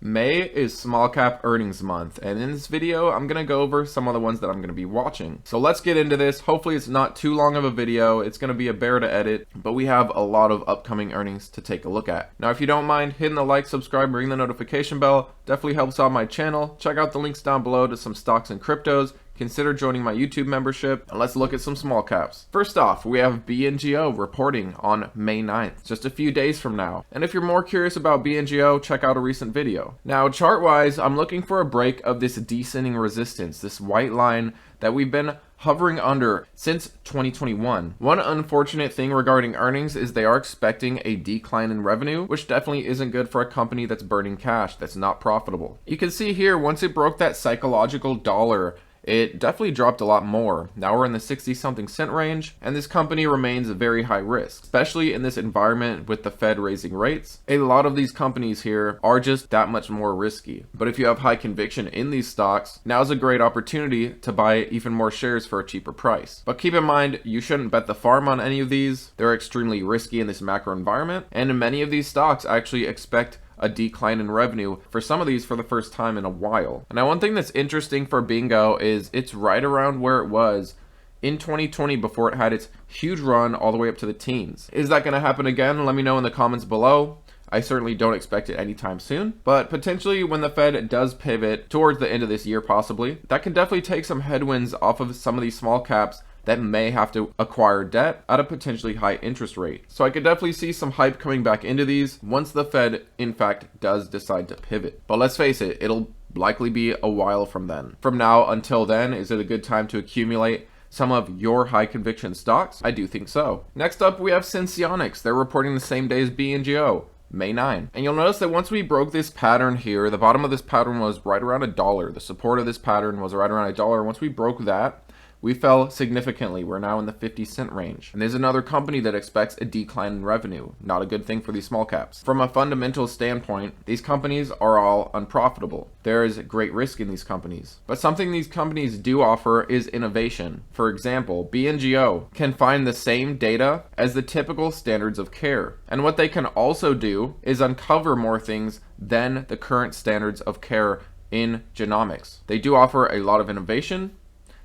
May is small cap earnings month, and in this video I'm going to go over some of the ones that I'm going to be watching. So let's get into this. Hopefully it's not too long of a video. It's going to be a bear to edit, but we have a lot of upcoming earnings to take a look at. Now if you don't mind hitting the like, subscribe, ring the notification bell, definitely helps out my channel. Check out the links down below to some stocks and cryptos. Consider joining my YouTube membership, and let's look at some small caps. First off, we have Bngo reporting on May 9th, just a few days from now. And if you're more curious about Bngo, check out a recent video. Now, chart-wise, I'm looking for a break of this descending resistance, this white line that we've been hovering under since 2021. One unfortunate thing regarding earnings is they are expecting a decline in revenue, which definitely isn't good for a company that's burning cash, that's not profitable. You can see here, once it broke that psychological dollar, it definitely dropped a lot more. Now we're in the 60-something cent range, and this company remains very high risk, especially in this environment with the Fed raising rates. A lot of these companies here are just that much more risky. But if you have high conviction in these stocks, now's a great opportunity to buy even more shares for a cheaper price. But keep in mind, you shouldn't bet the farm on any of these. They're extremely risky in this macro environment, and many of these stocks actually expect a decline in revenue for some of these for the first time in a while. Now, one thing that's interesting for Bngo is it's right around where it was in 2020 before it had its huge run all the way up to the teens. Is that going to happen again? Let me know in the comments below. I certainly don't expect it anytime soon, but potentially when the Fed does pivot towards the end of this year possibly, that can definitely take some headwinds off of some of these small caps that may have to acquire debt at a potentially high interest rate. So I could definitely see some hype coming back into these once the Fed in fact does decide to pivot. But let's face it, it'll likely be a while from then. From now until then, is it a good time to accumulate some of your high conviction stocks? I do think so. Next up, we have Sens. They're reporting the same day as Bngo. May 9. And you'll notice that once we broke this pattern here, the bottom of this pattern was right around $1. The support of this pattern was right around $1. Once we broke that, we fell significantly. We're now in the 50-cent range. And there's another company that expects a decline in revenue. Not a good thing for these small caps. From a fundamental standpoint, these companies are all unprofitable. There is great risk in these companies. But something these companies do offer is innovation. For example, Bngo can find the same data as the typical standards of care. And what they can also do is uncover more things than the current standards of care in genomics. They do offer a lot of innovation,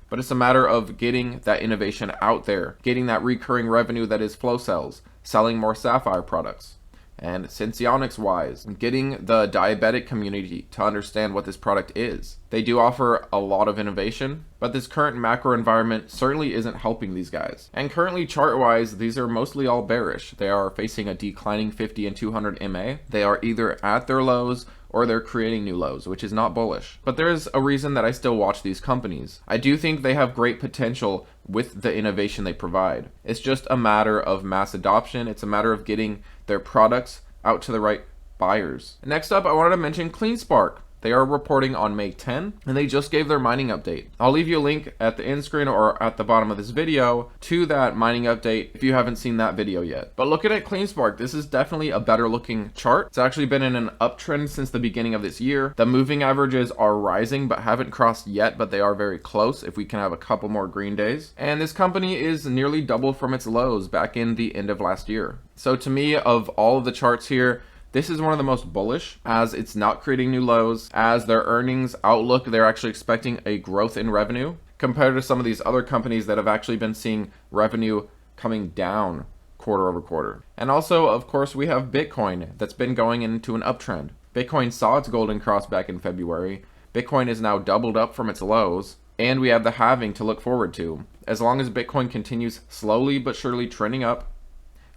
but it's a matter of getting that innovation out there, getting that recurring revenue that is flow cells, selling more Sapphire products. And Sens wise, getting the diabetic community to understand what this product is. They do offer a lot of innovation, but this current macro environment certainly isn't helping these guys. And currently chart wise, these are mostly all bearish. They are facing a declining 50 and 200 MA. They are either at their lows or they're creating new lows, which is not bullish. But there's a reason that I still watch these companies. I do think they have great potential with the innovation they provide. It's just a matter of mass adoption. It's a matter of getting their products out to the right buyers. Next up, I wanted to mention Cleanspark. They are reporting on May 10, and they just gave their mining update. I'll leave you a link at the end screen or at the bottom of this video to that mining update if you haven't seen that video yet. But looking at Cleanspark, this is definitely a better looking chart. It's actually been in an uptrend since the beginning of this year. The moving averages are rising but haven't crossed yet, but they are very close if we can have a couple more green days. And this company is nearly double from its lows back in the end of last year. So to me, of all of the charts here, this is one of the most bullish, as it's not creating new lows, as their earnings outlook, they're actually expecting a growth in revenue compared to some of these other companies that have actually been seeing revenue coming down quarter over quarter. And also, of course, we have Bitcoin that's been going into an uptrend. Bitcoin saw its golden cross back in February. Bitcoin is now doubled up from its lows, and we have the halving to look forward to. As long as Bitcoin continues slowly but surely trending up,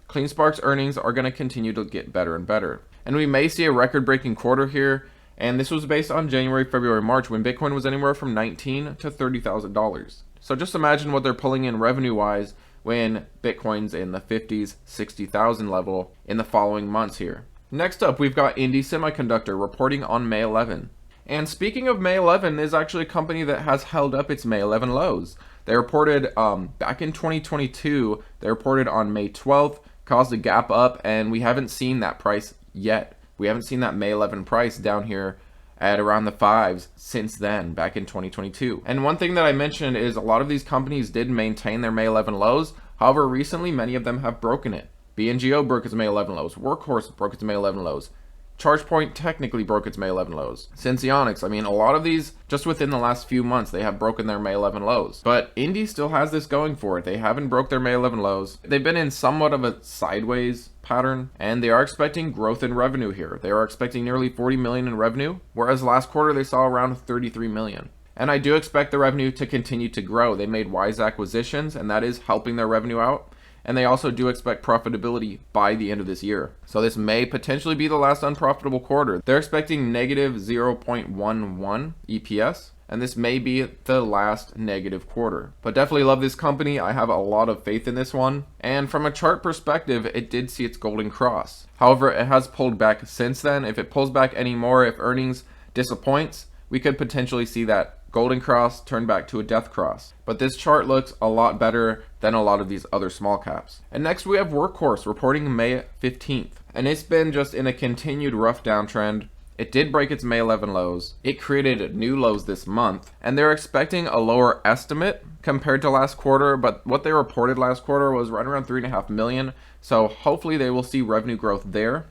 Cleanspark's earnings are going to continue to get better and better. And we may see a record-breaking quarter here, and this was based on January, February, March, when Bitcoin was anywhere from $19,000 to $30,000. So just imagine what they're pulling in revenue-wise when Bitcoin's in the 50s, 60,000 level in the following months here. Next up, we've got Indie Semiconductor reporting on May 11. And speaking of May 11, is actually a company that has held up its May 11 lows. They reported back in 2022, they reported on May 12th, caused a gap up, and we haven't seen that price yet. We haven't seen that May 11 price down here at around the 5s since then, back in 2022. And one thing that I mentioned is a lot of these companies did maintain their May 11 lows. However, recently many of them have broken it. Bngo broke its May 11 lows. Workhorse broke its May 11 lows. Chargepoint technically broke its May 11 lows. Sensionics, I mean, a lot of these, just within the last few months, they have broken their May 11 lows. But Indie still has this going for it. They haven't broke their May 11 lows. They've been in somewhat of a sideways pattern, and they are expecting growth in revenue here. They are expecting nearly 40 million in revenue, whereas last quarter they saw around 33 million. And I do expect the revenue to continue to grow. They made wise acquisitions, and that is helping their revenue out. And they also do expect profitability by the end of this year. So this may potentially be the last unprofitable quarter. They're expecting negative 0.11 EPS, and this may be the last negative quarter. But definitely love this company. I have a lot of faith in this one. And from a chart perspective, it did see its golden cross. However, it has pulled back since then. If it pulls back anymore, if earnings disappoints, we could potentially see that golden cross turn back to a death cross. But this chart looks a lot better than a lot of these other small caps. And next we have Workhorse reporting May 15th. And it's been just in a continued rough downtrend. It did break its May 11 lows. It created new lows this month. And they're expecting a lower estimate compared to last quarter. But what they reported last quarter was right around 3.5 million. So hopefully they will see revenue growth there.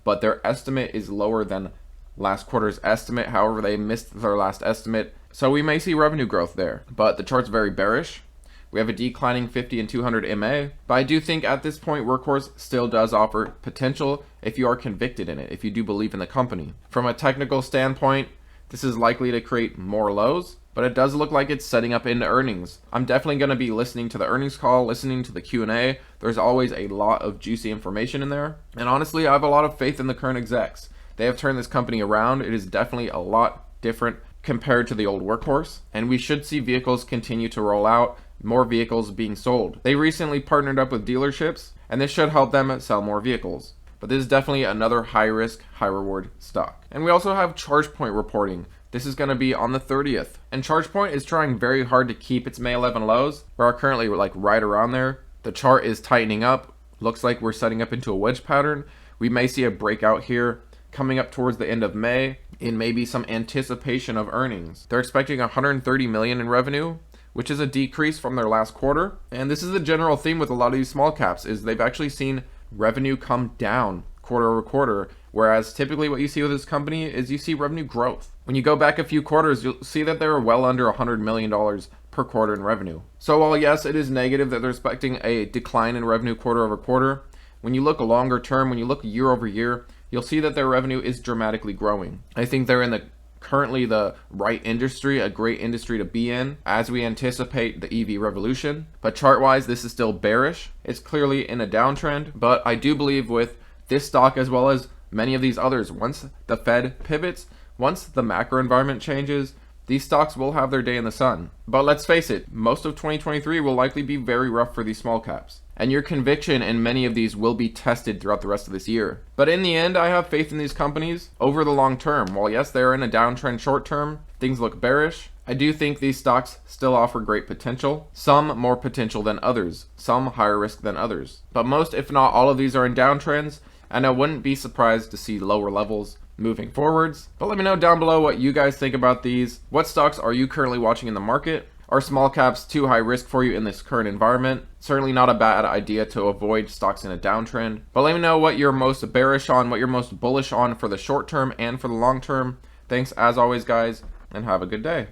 But their estimate is lower than last quarter's estimate. However, they missed their last estimate. So we may see revenue growth there, but the chart's very bearish. We have a declining 50 and 200 MA, but I do think at this point Workhorse still does offer potential if you are convicted in it, if you do believe in the company. From a technical standpoint, this is likely to create more lows, but it does look like it's setting up into earnings. I'm definitely going to be listening to the earnings call, listening to the Q&A. There's always a lot of juicy information in there, and honestly, I have a lot of faith in the current execs. They have turned this company around. It is definitely a lot different compared to the old Workhorse, and we should see vehicles continue to roll out, more vehicles being sold. They recently partnered up with dealerships, and this should help them sell more vehicles. But this is definitely another high risk, high reward stock. And we also have Chargepoint reporting. This is going to be on the 30th. And Chargepoint is trying very hard to keep its May 11 lows. We are currently like right around there. The chart is tightening up. Looks like we're setting up into a wedge pattern. We may see a breakout here coming up towards the end of May in maybe some anticipation of earnings. They're expecting 130 million in revenue, which is a decrease from their last quarter. And this is the general theme with a lot of these small caps, is they've actually seen revenue come down quarter over quarter, whereas typically what you see with this company is you see revenue growth. When you go back a few quarters, you'll see that they're well under $100 million per quarter in revenue. So while yes, it is negative that they're expecting a decline in revenue quarter over quarter, when you look longer term, when you look year over year, you'll see that their revenue is dramatically growing. I think they're in currently the right industry, a great industry to be in as we anticipate the EV revolution. But chart-wise, this is still bearish. It's clearly in a downtrend, but I do believe with this stock as well as many of these others, once the Fed pivots, once the macro environment changes, these stocks will have their day in the sun. But let's face it, most of 2023 will likely be very rough for these small caps. And your conviction in many of these will be tested throughout the rest of this year. But in the end, I have faith in these companies over the long term. While yes, they are in a downtrend short term, things look bearish, I do think these stocks still offer great potential. Some more potential than others, some higher risk than others. But most, if not all of these are in downtrends, and I wouldn't be surprised to see lower levels moving forwards. But let me know down below what you guys think about these. What stocks are you currently watching in the market? Are small caps too high risk for you in this current environment? Certainly not a bad idea to avoid stocks in a downtrend. But let me know what you're most bearish on, what you're most bullish on for the short term and for the long term. Thanks as always, guys, and have a good day.